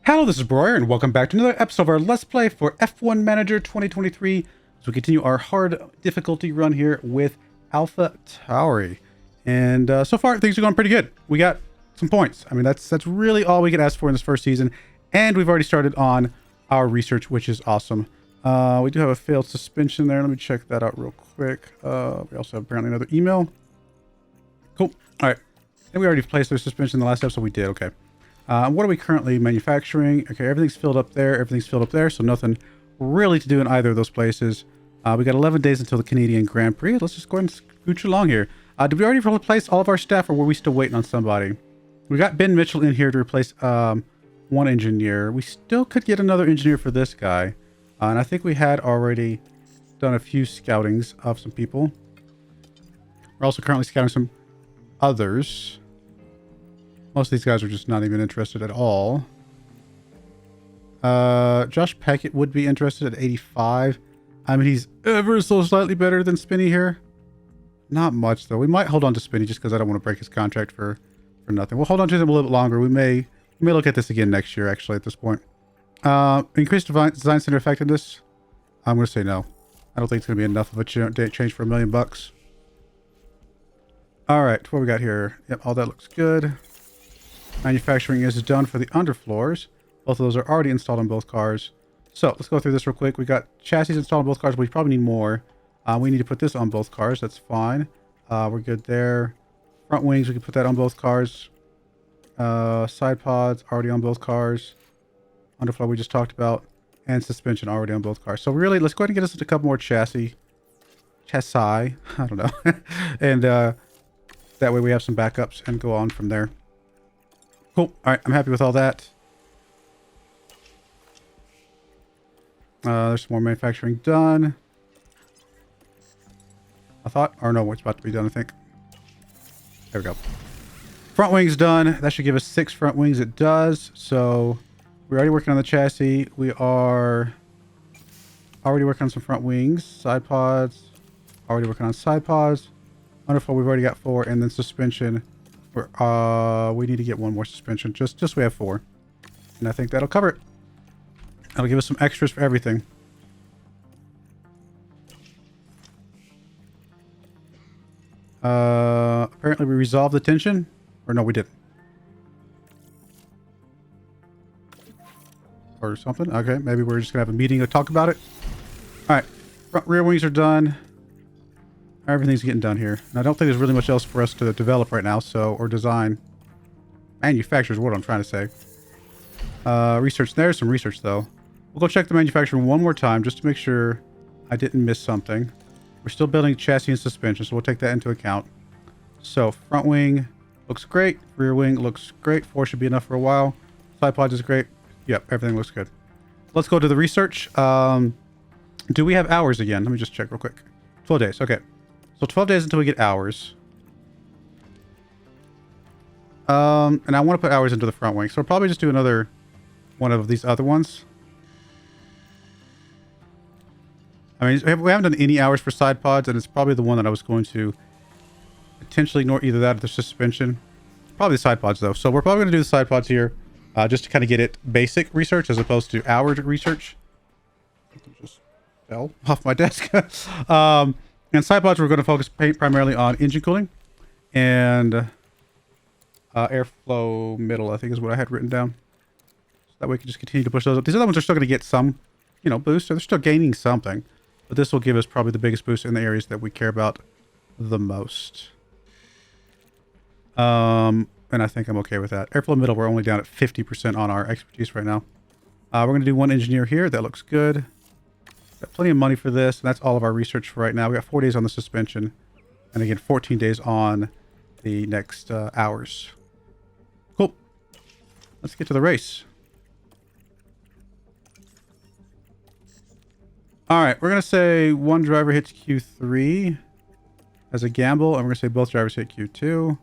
Hello, this is Broyar, and welcome back to another episode of our Let's Play for F1 Manager 2023. So we continue our hard difficulty run here with Alfa Tauri. And so far, things are going pretty good. We got some points. I mean, that's really all we could ask for in this first season. And we've already started on our research, which is awesome. We do have a failed suspension there. Let me check that out real quick. We also have apparently another email. Cool. All right. And we already placed our suspension in the last episode. We did. Okay. What are we currently manufacturing? Okay, everything's filled up there. Everything's filled up there. So nothing really to do in either of those places. We got 11 days until the Canadian Grand Prix. Let's just go ahead and scooch along here. Did we already replace all of our staff, or were we still waiting on somebody? We got Ben Mitchell in here to replace one engineer. We still could get another engineer for this guy. And I think we had already done a few scoutings of some people. We're also currently scouting some others. Most of these guys are just not even interested at all. Josh Peckett would be interested at 85. I mean, he's ever so slightly better than Spinny here. Not much, though. We might hold on to Spinny just because I don't want to break his contract for nothing. We'll hold on to him a little bit longer. We may look at this again next year, actually, at this point. Increased design center effectiveness. I'm going to say no. I don't think it's going to be enough of a change for $1 million bucks. All right, what we got here? Yep, all that looks good. Manufacturing is done for the underfloors. Both of those are already installed on both cars. So let's go through this real quick. We got chassis installed on both cars, but we probably need more. We need to put this on both cars. That's fine. We're good there. Front wings, we can put that on both cars. Side pods already on both cars. Underfloor we just talked about. And suspension already on both cars. So really, let's go ahead and get us a couple more chassis. I don't know. And that way we have some backups and go on from there. Cool. All right, I'm happy with all that. There's some more manufacturing done. I thought, or no, it's about to be done, I think. There we go. Front wings done. That should give us 6 front wings. It does. So we're already working on the chassis. We are already working on some front wings. Side pods. Already working on side pods. Wonderful. We've already got 4. And then suspension. We need to get one more suspension. Just we have 4. And I think that'll cover it. That'll give us some extras for everything. Apparently we resolved the tension. Or no, we didn't. Or something. Okay, maybe we're just gonna have a meeting to talk about it. Alright. Front rear wings are done. Everything's getting done here. And I don't think there's really much else for us to develop right now, or design. Manufacture is what I'm trying to say. Research. There's some research, though. We'll go check the manufacturing one more time just to make sure I didn't miss something. We're still building chassis and suspension, so we'll take that into account. So, front wing looks great. Rear wing looks great. 4 should be enough for a while. Side pods is great. Yep, everything looks good. Let's go to the research. Do we have hours again? Let me just check real quick. 12 days. Okay. So 12 days until we get hours. And I want to put hours into the front wing. So we'll probably just do another one of these other ones. I mean, we haven't done any hours for side pods, and it's probably the one that I was going to potentially ignore, either that or the suspension. Probably the side pods, though. So we're probably going to do the side pods here, just to kind of get it basic research as opposed to hour research. Just fell off my desk. And side pods, we're going to focus primarily on engine cooling and airflow middle, I think is what I had written down. So that way we can just continue to push those up. These other ones are still going to get some, boost. So they're still gaining something. But this will give us probably the biggest boost in the areas that we care about the most. And I think I'm okay with that. Airflow middle, we're only down at 50% on our expertise right now. We're going to do one engineer here. That looks good. Got plenty of money for this, and that's all of our research for right now. We got 4 days on the suspension, and again 14 days on the next hours. Cool. Let's get to the race. All right, we're gonna say one driver hits Q3 as a gamble, and we're gonna say both drivers hit Q2.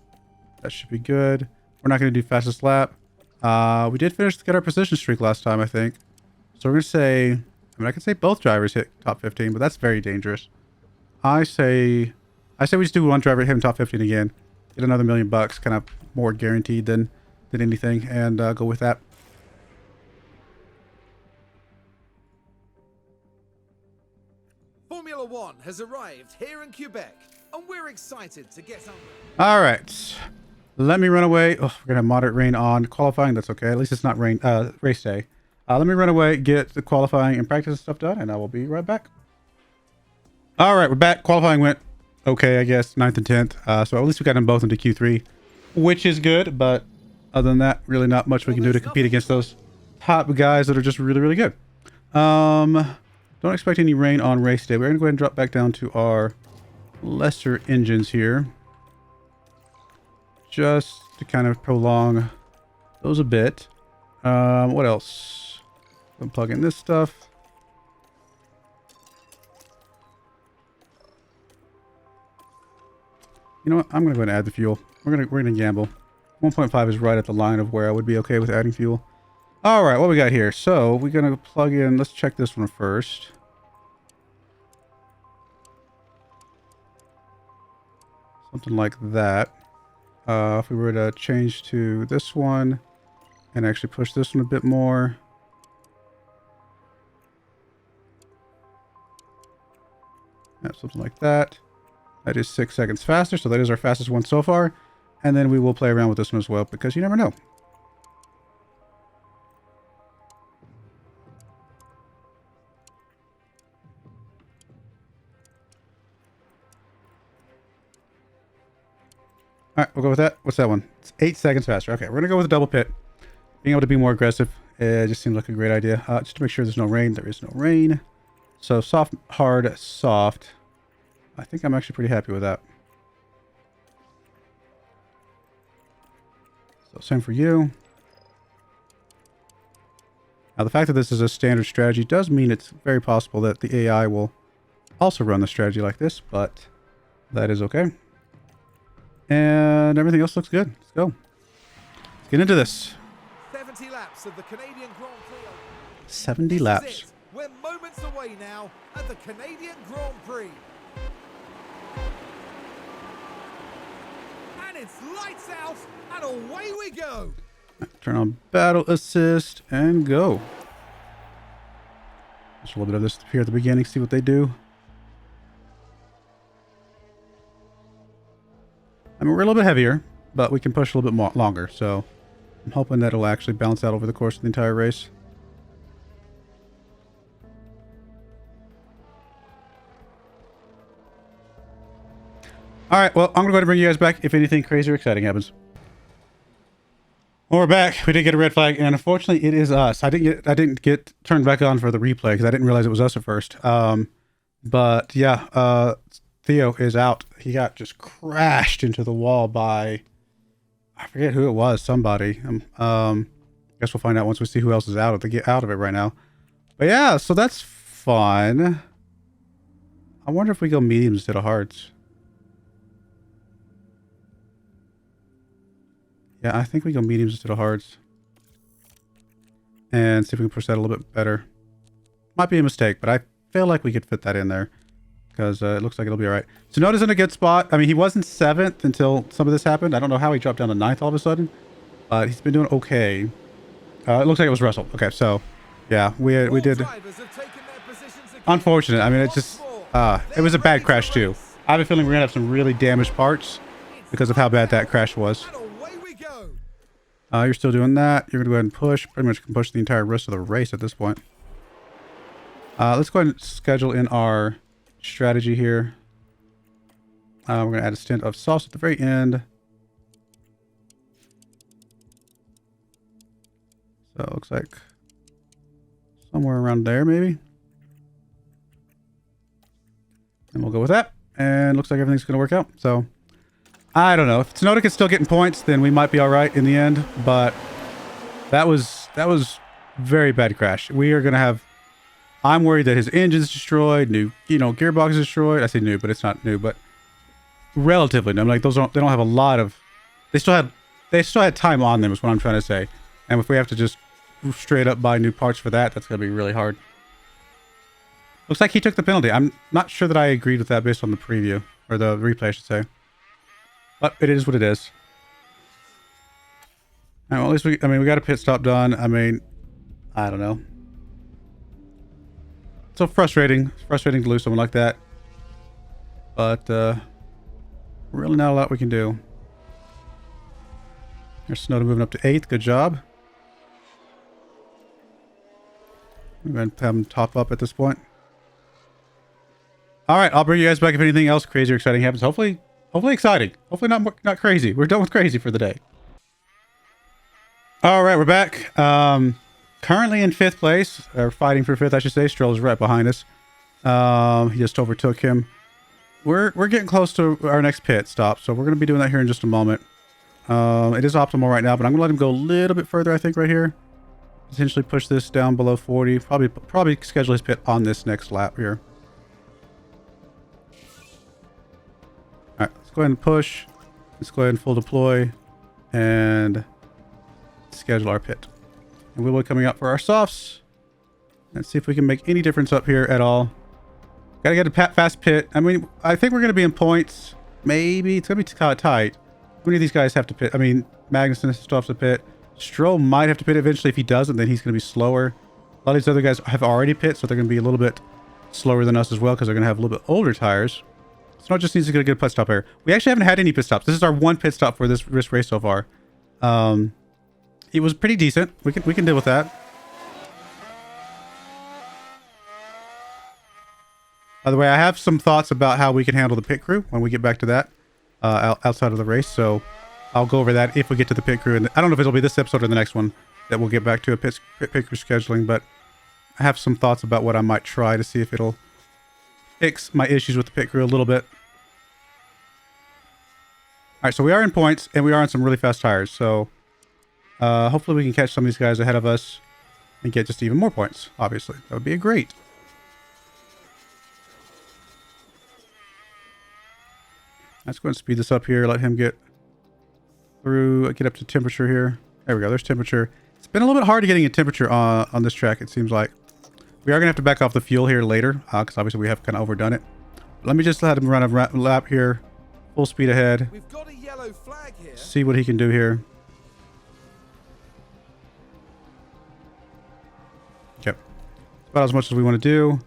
That should be good. We're not gonna do fastest lap. We did get our position streak last time, I think. So we're gonna say. I mean, I could say both drivers hit top 15, but that's very dangerous. I say we just do one driver hit top 15 again. Get another $1 million bucks, kind of more guaranteed than anything, and go with that. F1 has arrived here in Quebec, and we're excited to get on. All right. Let me run away. Oh, we're going to have moderate rain on qualifying. That's okay. At least it's not rain, race day. Let me run away, get the qualifying and practice stuff done, and I will be right back. All right, we're back. Qualifying went okay, I guess, 9th and 10th. So at least we got them both into Q3, which is good. But other than that, really not much we can do to compete against those top guys that are just really, really good. Don't expect any rain on race day. We're going to go ahead and drop back down to our lesser engines here, just to kind of prolong those a bit. What else? Go plug in this stuff. You know what? I'm gonna go ahead and add the fuel. We're gonna gamble. 1.5 is right at the line of where I would be okay with adding fuel. All right, what we got here? So we're gonna plug in. Let's check this one first. Something like that. If we were to change to this one and actually push this one a bit more. Yeah, something like that. That is 6 seconds faster, so that is our fastest one so far. And then we will play around with this one as well, because you never know. All right, we'll go with that. What's that one? It's 8 seconds faster. Okay, we're going to go with a double pit. Being able to be more aggressive, it just seemed like a great idea. Just to make sure there's no rain. There is no rain. So soft, hard, soft. I think I'm actually pretty happy with that. So same for you. Now the fact that this is a standard strategy does mean it's very possible that the AI will also run the strategy like this, but that is okay. And everything else looks good. Let's go. Let's get into this. 70 laps of the Canadian Grand Prix. 70 laps. We're moments away now at the Canadian Grand Prix. And it's lights out and away we go. Turn on battle assist and go. Just a little bit of this here at the beginning, see what they do. I mean, we're a little bit heavier, but we can push a little bit more longer, so I'm hoping that it'll actually balance out over the course of the entire race. All right, well, I'm going to go ahead and bring you guys back if anything crazy or exciting happens. Well, we're back. We did get a red flag, and unfortunately, it is us. I didn't get turned back on for the replay because I didn't realize it was us at first. But yeah, Theo is out. He got just crashed into the wall by, I forget who it was, somebody. Guess we'll find out once we see who else is out of it right now. But yeah, so that's fun. I wonder if we go mediums instead of hards. Yeah, I think we go mediums instead of hards. And see if we can push that a little bit better. Might be a mistake, but I feel like we could fit that in there. Because it looks like it'll be all right. So Tsunoda's in a good spot. I mean, he was in 7th until some of this happened. I don't know how he dropped down to 9th all of a sudden. But he's been doing okay. It looks like it was Russell. Okay, so yeah, we did. Unfortunate. I mean, it just it was a bad crash too. I have a feeling we're gonna have some really damaged parts because of how bad that crash was. You're still doing that. You're gonna go ahead and push. Pretty much can push the entire rest of the race at this point. Let's go ahead and schedule in our strategy here. We're going to add a stint of sauce at the very end. So it looks like somewhere around there maybe. And we'll go with that. And looks like everything's going to work out. So I don't know. If Tsunoda is still getting points, then we might be all right in the end. But that was very bad crash. We are going to have, I'm worried that his engine's destroyed, new, gearbox is destroyed. I say new, but it's not new, but relatively new. I'm like, they don't have a lot of, they still had time on them is what I'm trying to say. And if we have to just straight up buy new parts for that, that's going to be really hard. Looks like he took the penalty. I'm not sure that I agreed with that based on the preview, or the replay, I should say. But it is what it is. All right, well, at least we got a pit stop done. I mean, I don't know. So frustrating. It's frustrating to lose someone like that. but really not a lot we can do. There's Snowden moving up to 8th. Good job. We're going to have him top up at this point. All right, I'll bring you guys back if anything else crazy or exciting happens. Hopefully exciting. Hopefully not crazy. We're done with crazy for the day. All right, we're back. Currently in 5th place, or fighting for 5th, I should say. Stroll is right behind us. He just overtook him. We're getting close to our next pit stop, so we're going to be doing that here in just a moment. It is optimal right now, but I'm going to let him go a little bit further, I think, right here. Potentially push this down below 40. Probably schedule his pit on this next lap here. All right, let's go ahead and push. Let's go ahead and full deploy and schedule our pit. And we'll be coming up for our softs. Let's see if we can make any difference up here at all. Gotta get a fast pit. I mean, I think we're going to be in points. Maybe. It's going to be tight. How many of these guys have to pit? I mean, Magnussen still has to pit. Stroll might have to pit eventually. If he doesn't, then he's going to be slower. A lot of these other guys have already pit, so they're going to be a little bit slower than us as well because they're going to have a little bit older tires. Snow just needs to get a good pit stop here. We actually haven't had any pit stops. This is our one pit stop for this race so far. It was pretty decent. We can deal with that. By the way, I have some thoughts about how we can handle the pit crew when we get back to that outside of the race. So I'll go over that if we get to the pit crew. And I don't know if it'll be this episode or the next one that we'll get back to a pit crew scheduling, but I have some thoughts about what I might try to see if it'll fix my issues with the pit crew a little bit. All right, so we are in points and we are on some really fast tires. So hopefully we can catch some of these guys ahead of us and get just even more points, obviously. That would be great. Let's go and speed this up here. Let him get through, get up to temperature here. There we go. There's temperature. It's been a little bit hard getting a temperature on this track, it seems like. We are going to have to back off the fuel here later because obviously we have kind of overdone it. Let me just let him run a lap here. Full speed ahead. We've got a yellow flag here. See what he can do here. Okay. About as much as we want to do.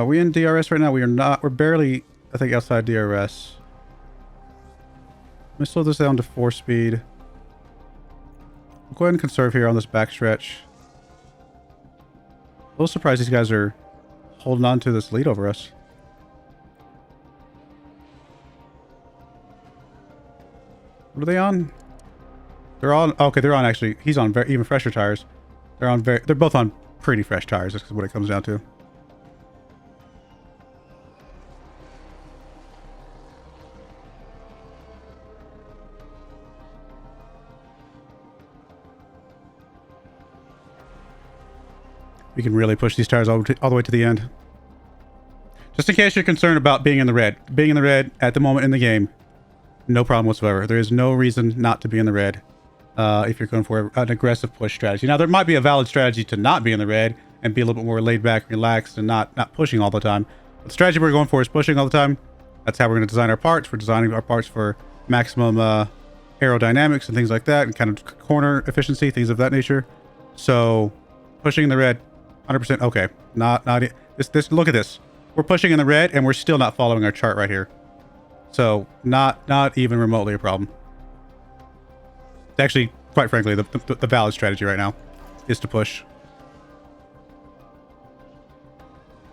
We in DRS right now? We are not. We're barely, I think, outside DRS. Let me slow this down to 4 speed. We'll go ahead and conserve here on this backstretch. A little surprised these guys are holding on to this lead over us. What are they on? They're on. Okay, they're on actually. He's on even fresher tires. They're both on pretty fresh tires. That's what it comes down to. We can really push these tires all the way to the end. Just in case you're concerned about being in the red. Being in the red at the moment in the game, no problem whatsoever. There is no reason not to be in the red if you're going for an aggressive push strategy. Now, there might be a valid strategy to not be in the red and be a little bit more laid back, relaxed, and not pushing all the time. But the strategy we're going for is pushing all the time. That's how we're going to design our parts. We're designing our parts for maximum aerodynamics and things like that, and kind of corner efficiency, things of that nature. So, pushing in the red, 100% okay. Not this. Look at this. We're pushing in the red, and we're still not following our chart right here. So, not even remotely a problem. It's actually, quite frankly, the valid strategy right now is to push.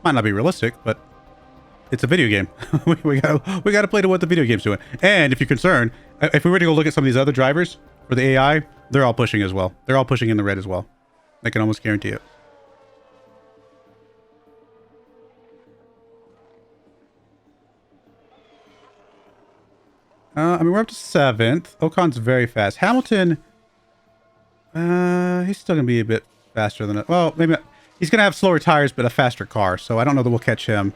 Might not be realistic, but it's a video game. we gotta play to what the video game's doing. And if you're concerned, if we were to go look at some of these other drivers for the AI, they're all pushing as well. They're all pushing in the red as well. I can almost guarantee it. I mean, we're up to 7th. Ocon's very fast. Hamilton, he's still going to be a bit faster than it. Well, maybe not. He's going to have slower tires, but a faster car. So I don't know that we'll catch him.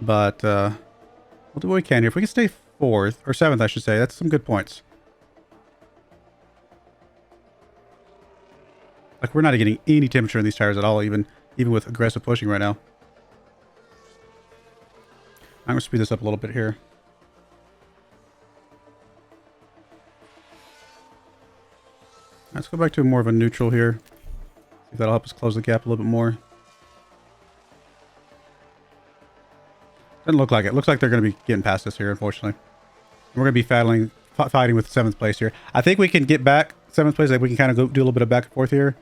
But we'll do what we can here. If we can stay 4th, or 7th, I should say, that's some good points. Like, we're not getting any temperature in these tires at all, even with aggressive pushing right now. I'm going to speed this up a little bit here. Let's go back to more of a neutral here. See if that'll help us close the gap a little bit more. Doesn't look like it. Looks like they're going to be getting past us here, unfortunately. We're going to be fighting with 7th place here. I think we can get back 7th place. Like we can kind of go do a little bit of back and forth here.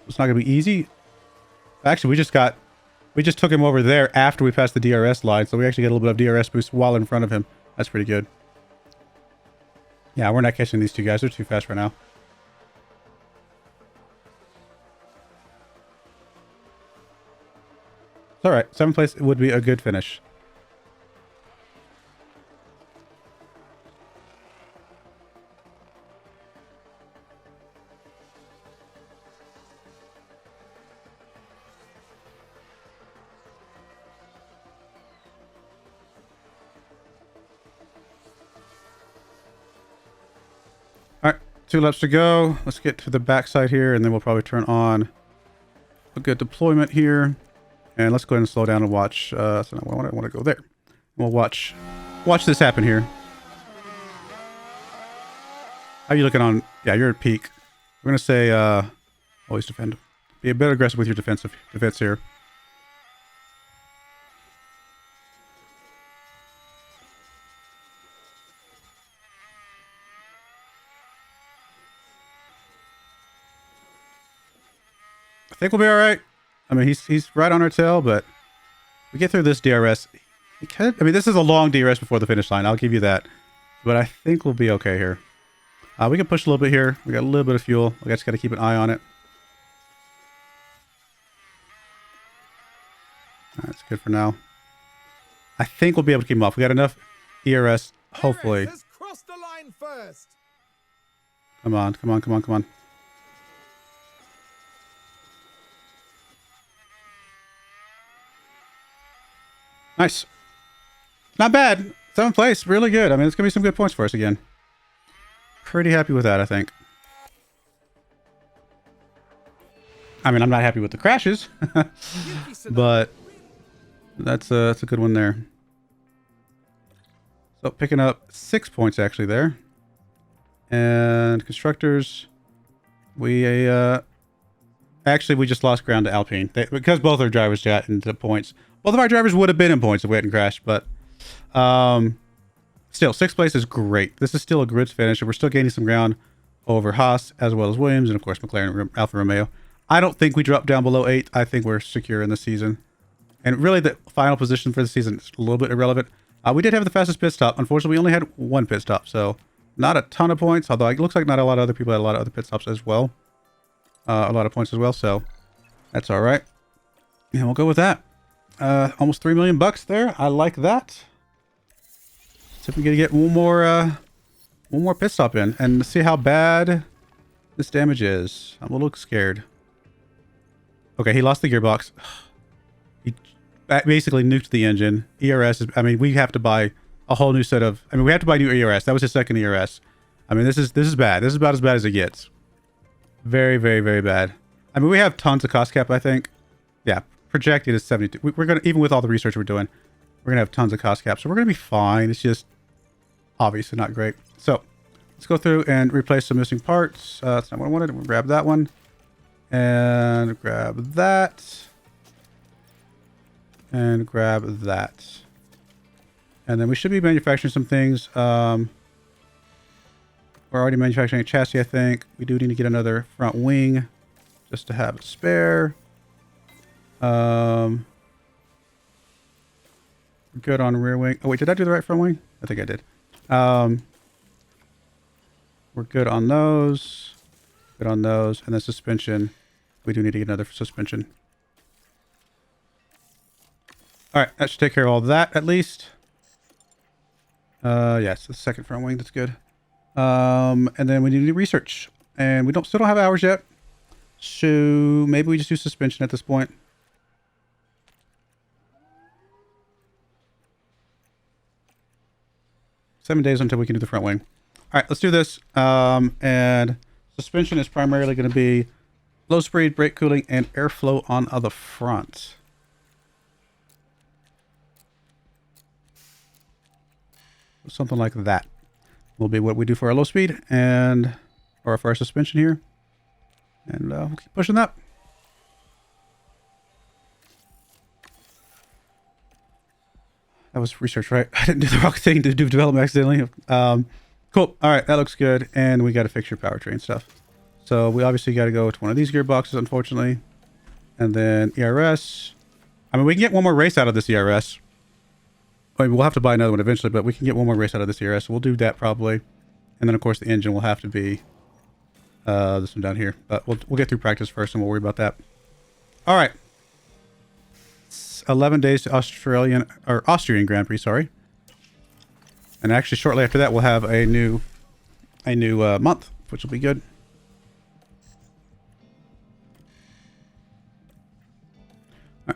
It's not going to be easy. Actually, we just took him over there after we passed the DRS line. So we actually get a little bit of DRS boost while in front of him. That's pretty good. Yeah, we're not catching these two guys. They're too fast right now. It's all right. 7th place would be a good finish. All right, 2 laps to go. Let's get to the backside here, and then we'll probably turn on a good deployment here. And let's go ahead and slow down and watch. So I want to go there. We'll watch this happen here. How are you looking on? Yeah, you're at peak. We're gonna say always defend. Be a bit aggressive with your defense here. I think we'll be all right. I mean, he's right on our tail, but we get through this DRS. I mean, this is a long DRS before the finish line. I'll give you that. But I think we'll be okay here. We can push a little bit here. We got a little bit of fuel. I just got to keep an eye on it. That's good for now. I think we'll be able to keep him off. We got enough ERS, hopefully. Has crossed the line first. Come on, come on, come on, come on. Nice. Not bad. 7th place. Really good. I mean, it's going to be some good points for us again. Pretty happy with that, I think. I mean, I'm not happy with the crashes. But that's a good one there. So picking up 6 points actually there. And constructors, we just lost ground to Alpine. Because both our drivers got into points. Both of our drivers would have been in points if we hadn't crashed, but still, 6th place is great. This is still a good finish, and we're still gaining some ground over Haas, as well as Williams, and of course McLaren, Alfa Romeo. I don't think we drop down below 8. I think we're secure in the season. And really, the final position for the season is a little bit irrelevant. We did have the fastest pit stop. Unfortunately, we only had 1 pit stop, so not a ton of points, although it looks like not a lot of other people had a lot of other pit stops as well. A lot of points as well, so that's all right. And we'll go with that. Almost $3 million there. I like that. So if we can get one more pit stop in and see how bad this damage is. I'm a little scared. Okay, he lost the gearbox. He basically nuked the engine. ERS is, I mean, we have to buy a whole new set of, we have to buy new ERS. That was his second ERS. I mean, this is bad. This is about as bad as it gets. Very, very, very bad. I mean, we have tons of cost cap, I think. Yeah, projected is 72. We're going to, even with all the research we're doing, we're going to have tons of cost cap. So we're going to be fine. It's just obviously not great. So let's go through and replace some missing parts. That's not what I wanted. We'll grab that one. And grab that. And grab that. And then we should be manufacturing some things. We're already manufacturing a chassis, I think. We do need to get another front wing just to have a spare. We're good on rear wing. Oh, wait, did I do the right front wing? I think I did. We're good on those. Good on those. And then suspension. We do need to get another suspension. All right, that should take care of all that at least. Yes, the second front wing, that's good. And then we need to do research. And we still don't have hours yet. So maybe we just do suspension at this point. $7 days until we can do the front wing. All right, let's do this. And suspension is primarily going to be low speed, brake cooling, and airflow on the front. Something like that will be what we do for our low speed or for our suspension here. And we'll keep pushing that. That was research, right? I didn't do the wrong thing to do development accidentally. Cool. All right, that looks good. And we got to fix your powertrain stuff. So we obviously got to go with one of these gearboxes, unfortunately. And then ERS. I mean, we can get one more race out of this ERS. I mean, we'll have to buy another one eventually, but we can get one more race out of this ERS. So we'll do that probably. And then, of course, the engine will have to be this one down here. But we'll get through practice first, and we'll worry about that. All right. It's 11 days to Austrian Grand Prix, sorry. And actually, shortly after that, we'll have a new month, which will be good.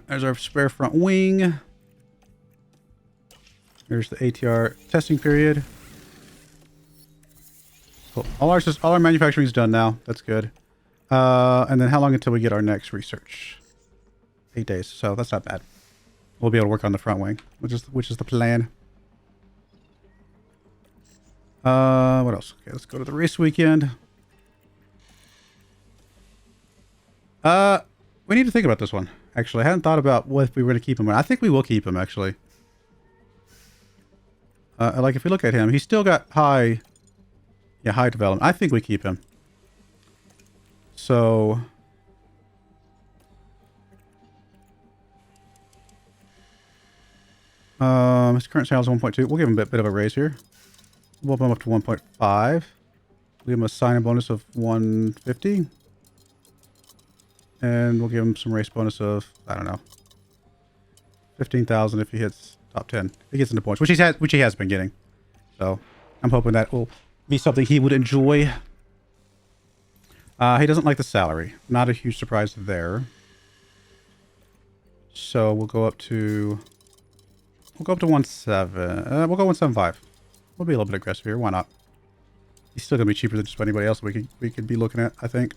There's our spare front wing. There's the ATR testing period. Cool. All our manufacturing is done now. That's good. And then how long until we get our next research? 8 days. So that's not bad. We'll be able to work on the front wing, which is the plan. What else? Okay, let's go to the race weekend. We need to think about this one. Actually, I hadn't thought about what if we were going to keep him. I think we will keep him, actually. Like, if we look at him, he's still got high development. I think we keep him. So... his current sales is 1.2. We'll give him a bit of a raise here. We'll bump him up to 1.5. We'll give him a sign-in bonus of 150. And we'll give him some race bonus of, I don't know, 15,000 if he hits top 10. He gets into points, which he has been getting. So I'm hoping that will be something he would enjoy. He doesn't like the salary. Not a huge surprise there. So we'll go up to 1.7. We'll go 1.75. We'll be a little bit aggressive here. Why not? He's still gonna be cheaper than just anybody else we could be looking at, I think.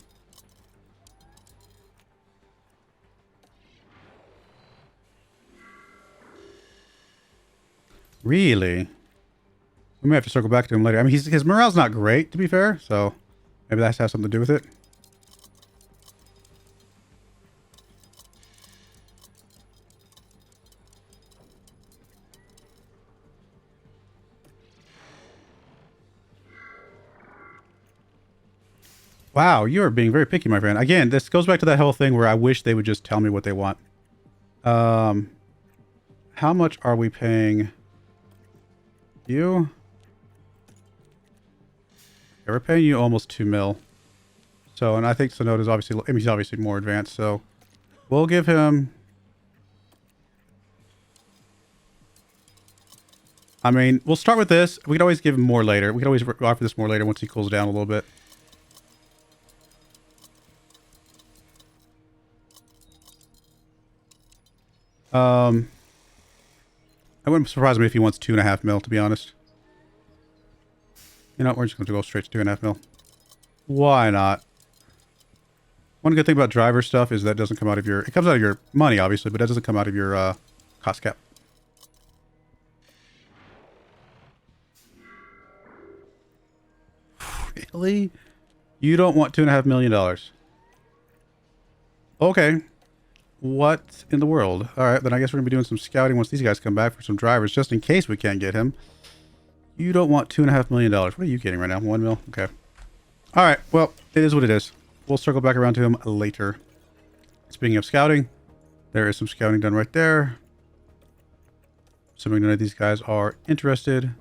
Really? We may have to circle back to him later. I mean, his morale's not great, to be fair, so maybe that has to have something to do with it. Wow, you are being very picky, my friend. Again, this goes back to that whole thing where I wish they would just tell me what they want. How much are we paying you? Yeah, we're paying you almost 2 mil. So, and I think Sonoda's obviously, I mean, he's obviously more advanced, so we'll give him... I mean, we'll start with this. We can always give him more later. We can always offer this more later once he cools down a little bit. It wouldn't surprise me if he wants 2.5 mil, to be honest. You know what? We're just going to go straight to 2.5 mil. Why not? One good thing about driver stuff is that it doesn't come out of your... It comes out of your money, obviously, but it doesn't come out of your cost cap. Really? You don't want $2.5 million. Okay. What in the world? All right, then I guess we're going to be doing some scouting once these guys come back for some drivers, just in case we can't get him. You don't want $2.5 million. What are you getting right now? 1 mil? Okay. All right, well, it is what it is. We'll circle back around to him later. Speaking of scouting, there is some scouting done right there. Assuming none of these guys are interested.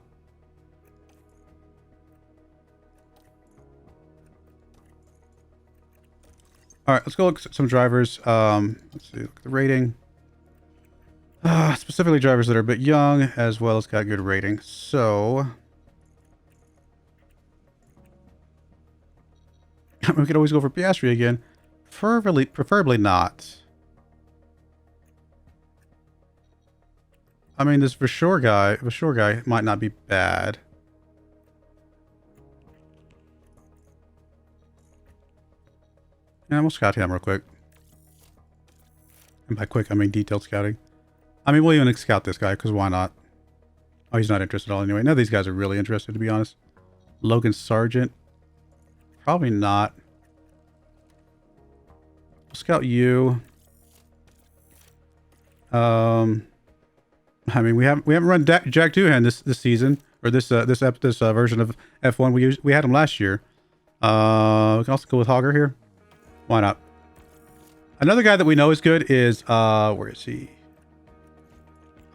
All right, let's go look at some drivers. Let's see, look at the rating. Specifically drivers that are a bit young, as well as got good rating. So we could always go for Piastri again. Preferably not. I mean, this Vashore guy might not be bad. Yeah, we'll scout him real quick. And by quick, I mean detailed scouting. I mean, we'll even scout this guy, because why not? Oh, he's not interested at all anyway. None of these guys are really interested, to be honest. Logan Sargent. Probably not. We'll scout you. I mean, we haven't run Jack Doohan this season, or this version of F1. We had him last year. We can also go with Hogger here. Why not? Another guy that we know is good is where is he?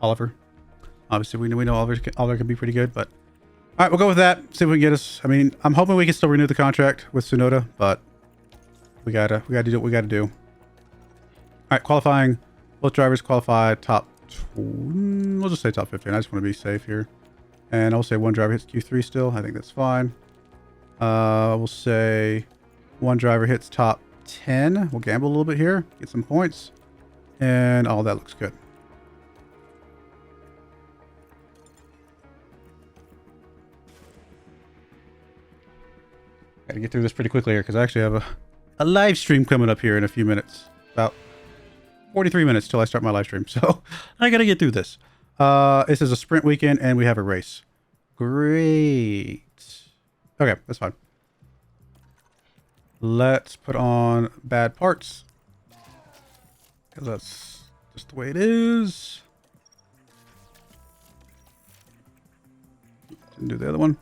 Oliver. Obviously, we know Oliver can be pretty good, but all right, we'll go with that. See if we can get us. I mean, I'm hoping we can still renew the contract with Tsunoda, but we gotta do what we gotta do. All right, qualifying. Both drivers qualified top. We'll just say top 15. I just want to be safe here, and I'll say one driver hits Q3 still. I think that's fine. We'll say one driver hits top 10. We'll gamble a little bit here, get some points, and all that looks good. Gotta get through this pretty quickly here because I actually have a live stream coming up here in a few minutes. About 43 minutes till I start my live stream, so I gotta get through this. This is a sprint weekend and we have a race. Great. Okay, that's fine. Let's put on bad parts, because that's just the way it is. Didn't do the other one.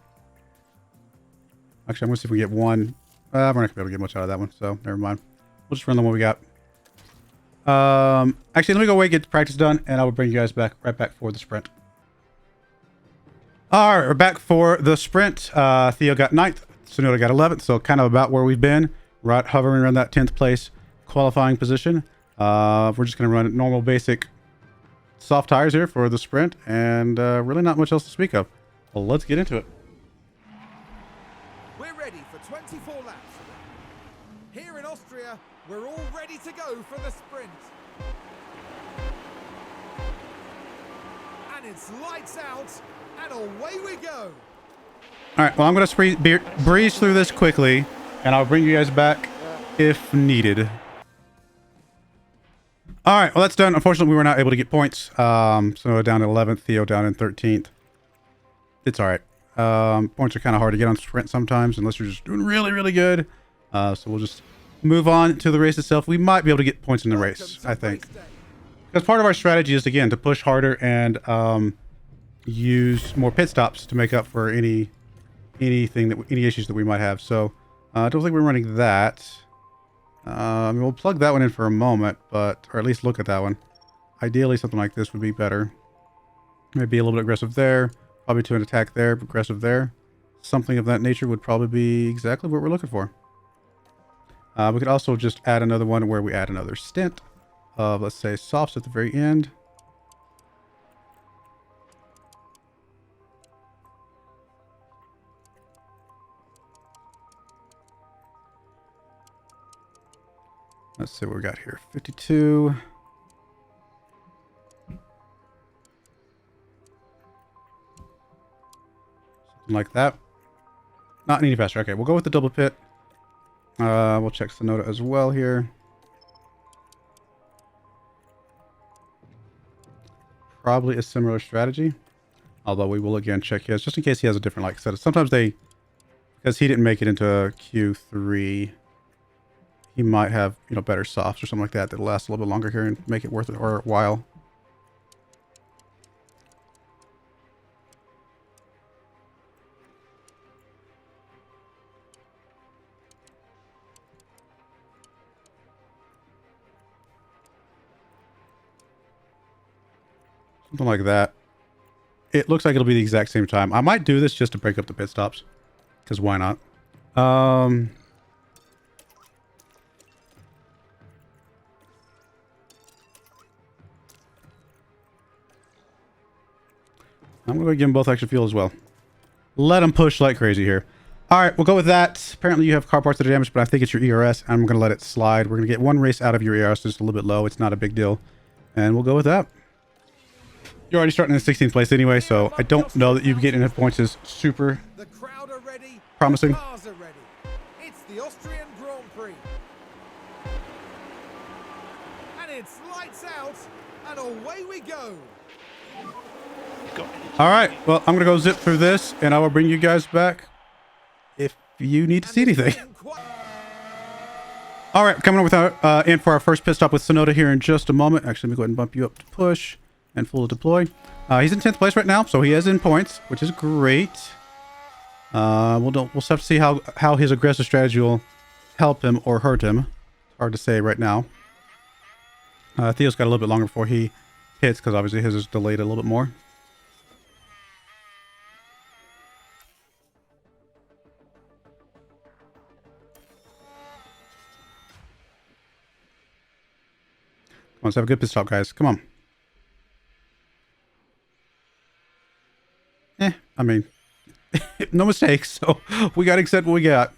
Actually, I'm gonna see if we get one. We're not gonna be able to get much out of that one, so never mind. We'll just run the one we got. Actually, let me go away, get the practice done, and I will bring you guys right back for the sprint. All right, we're back for the sprint. Theo got 9th. Tsunoda got 11th, so kind of about where we've been, right, hovering around that 10th place qualifying position. We're just going to run normal, basic, soft tires here for the sprint, and really not much else to speak of. Well, let's get into it. We're ready for 24 laps. Here in Austria, we're all ready to go for the sprint. And it's lights out, and away we go. All right, well, I'm going to breeze through this quickly, and I'll bring you guys back if needed. All right, well, that's done. Unfortunately, we were not able to get points. So down in 11th, Theo down in 13th. It's all right. Points are kind of hard to get on sprint sometimes, unless you're just doing really, really good. So we'll just move on to the race itself. We might be able to get points in the race, I think. Because part of our strategy is, again, to push harder and use more pit stops to make up for any issues that we might have. So I don't think we're running that. I mean, we'll plug that one in for a moment, or at least look at that one. Ideally, something like this would be better. Maybe a little bit aggressive there, probably to an attack there, aggressive there. Something of that nature would probably be exactly what we're looking for. We could also just add another one where we add another stint of, let's say, softs at the very end. Let's see what we got here. 52. Something like that. Not any faster. Okay, we'll go with the double pit. We'll check Tsunoda as well here. Probably a similar strategy. Although we will again check his, just in case he has a different like setup. Sometimes because he didn't make it into Q3, he might have, better softs or something like that that'll last a little bit longer here and make it worth it or a while. Something like that. It looks like it'll be the exact same time. I might do this just to break up the pit stops, because why not? I'm going to give them both extra fuel as well. Let them push like crazy here. All right, we'll go with that. Apparently you have car parts that are damaged, but I think it's your ERS. I'm going to let it slide. We're going to get one race out of your ERS, just a little bit low. It's not a big deal. And we'll go with that. You're already starting in 16th place anyway, so I don't know that you getting enough points is super promising. It's the Austrian Grand Prix. And it's lights out, and away we go. All right, well, I'm going to go zip through this, and I will bring you guys back if you need to see anything. All right, coming up with in for our first pit stop with Tsunoda here in just a moment. Actually, let me go ahead and bump you up to push. and full deploy. He's in 10th place right now, so he is in points, which is great. We'll have to see how his aggressive strategy will help him or hurt him. Hard to say right now. Theo's got a little bit longer before he hits, because obviously his is delayed a little bit more. Come on, let's have a good pit stop, guys. Come on. I mean, no mistakes, so we got to accept what we got.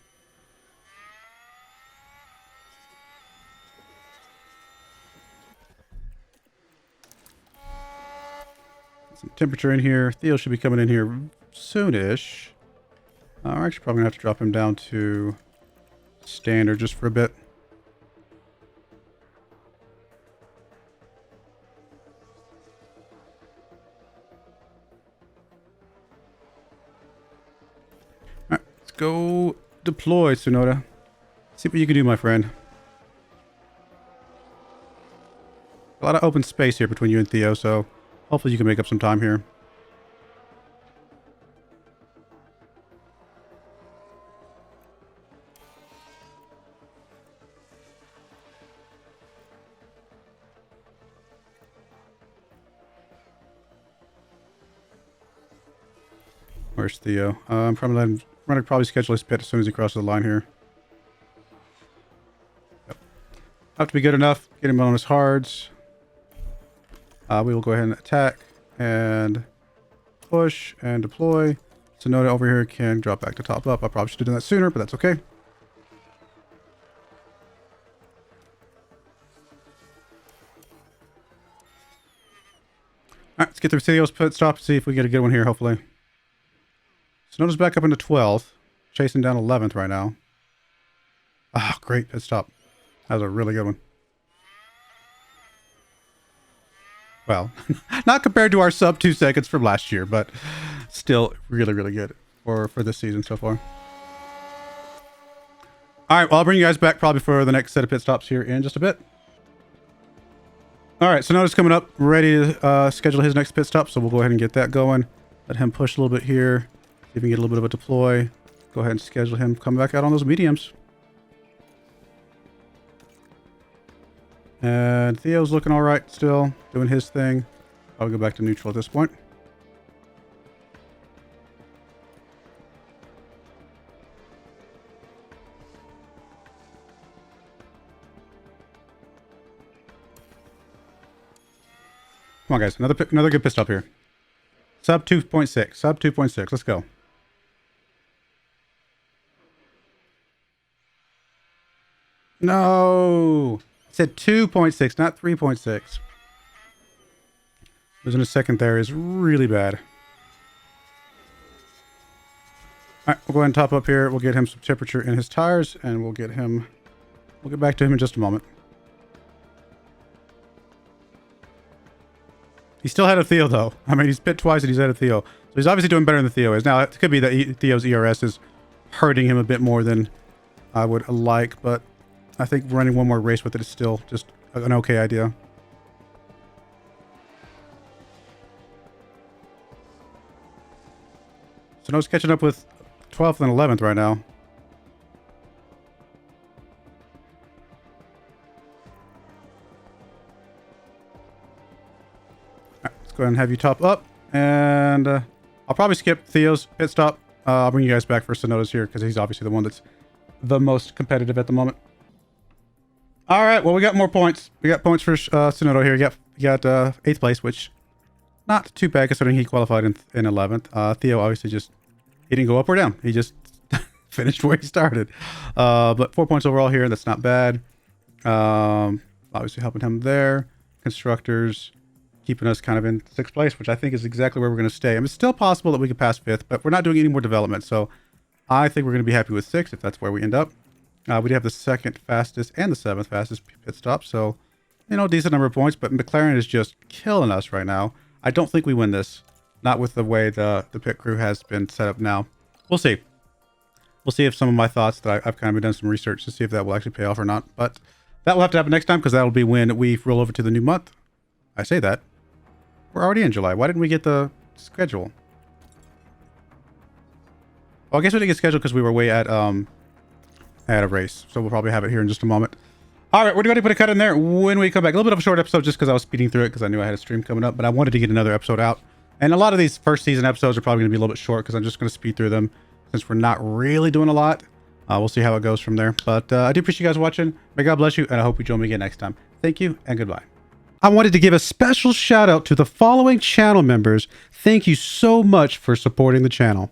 Some temperature in here. Theo should be coming in here soonish. We're actually probably going to have to drop him down to standard just for a bit. Alright, let's go deploy, Tsunoda. See what you can do, my friend. A lot of open space here between you and Theo, so hopefully you can make up some time here. Where's Theo? I'm going to probably schedule his pit as soon as he crosses the line here. Yep. Have to be good enough. Get him on his hards. We will go ahead and attack and push and deploy. Tsunoda over here can drop back to top up. I probably should have done that sooner, but that's okay. Alright, let's get through Theo's pit stop and see if we get a good one here, hopefully. Tsunoda's back up into 12th. Chasing down 11th right now. Ah, great pit stop. That was a really good one. Well, not compared to our sub 2 seconds from last year, but still really, really good for this season so far. All right, well, I'll bring you guys back probably for the next set of pit stops here in just a bit. All right, so Tsunoda's coming up, ready to schedule his next pit stop, so we'll go ahead and get that going. Let him push a little bit here, see if we can get a little bit of a deploy. Go ahead and schedule him come back out on those mediums. And Theo's looking all right still, doing his thing. I'll go back to neutral at this point. Come on, guys. Another good pit stop here. Sub 2.6. Sub 2.6. Let's go. No! Said 2.6, not 3.6. Losing a second there is really bad. Alright, we'll go ahead and top up here. We'll get him some temperature in his tires, and we'll get back to him in just a moment. He's still ahead of Theo, though. I mean, he's pit twice and he's ahead of Theo. So he's obviously doing better than Theo is. Now, it could be that Theo's ERS is hurting him a bit more than I would like, but I think running one more race with it is still just an okay idea. So No's catching up with 12th and 11th right now. Alright, let's go ahead and have you top up. And I'll probably skip Theo's pit stop. I'll bring you guys back for Tsunoda's here because he's obviously the one that's the most competitive at the moment. All right, well, we got more points. We got points for Tsunoda here. You got 8th place, which not too bad considering he qualified in 11th. Theo obviously he didn't go up or down. He just finished where he started. But 4 points overall here. That's not bad. Obviously helping him there. Constructors keeping us kind of in 6th place, which I think is exactly where we're going to stay. I mean, it's still possible that we could pass 5th, but we're not doing any more development. So I think we're going to be happy with 6th if that's where we end up. We do have the 2nd fastest and the 7th fastest pit stop. So, decent number of points, but McLaren is just killing us right now. I don't think we win this. Not with the way the pit crew has been set up now. We'll see. We'll see if some of my thoughts that I've kind of done some research to see if that will actually pay off or not. But that will have to happen next time because that will be when we roll over to the new month. I say that. We're already in July. Why didn't we get the schedule? Well, I guess we didn't get scheduled because we were way at a race. So we'll probably have it here in just a moment. All right, we're going to put a cut in there when we come back. A little bit of a short episode just because I was speeding through it because I knew I had a stream coming up, but I wanted to get another episode out. And a lot of these first season episodes are probably going to be a little bit short because I'm just going to speed through them since we're not really doing a lot. We'll see how it goes from there. But I do appreciate you guys watching. May God bless you, and I hope you join me again next time. Thank you, and goodbye. I wanted to give a special shout out to the following channel members. Thank you so much for supporting the channel.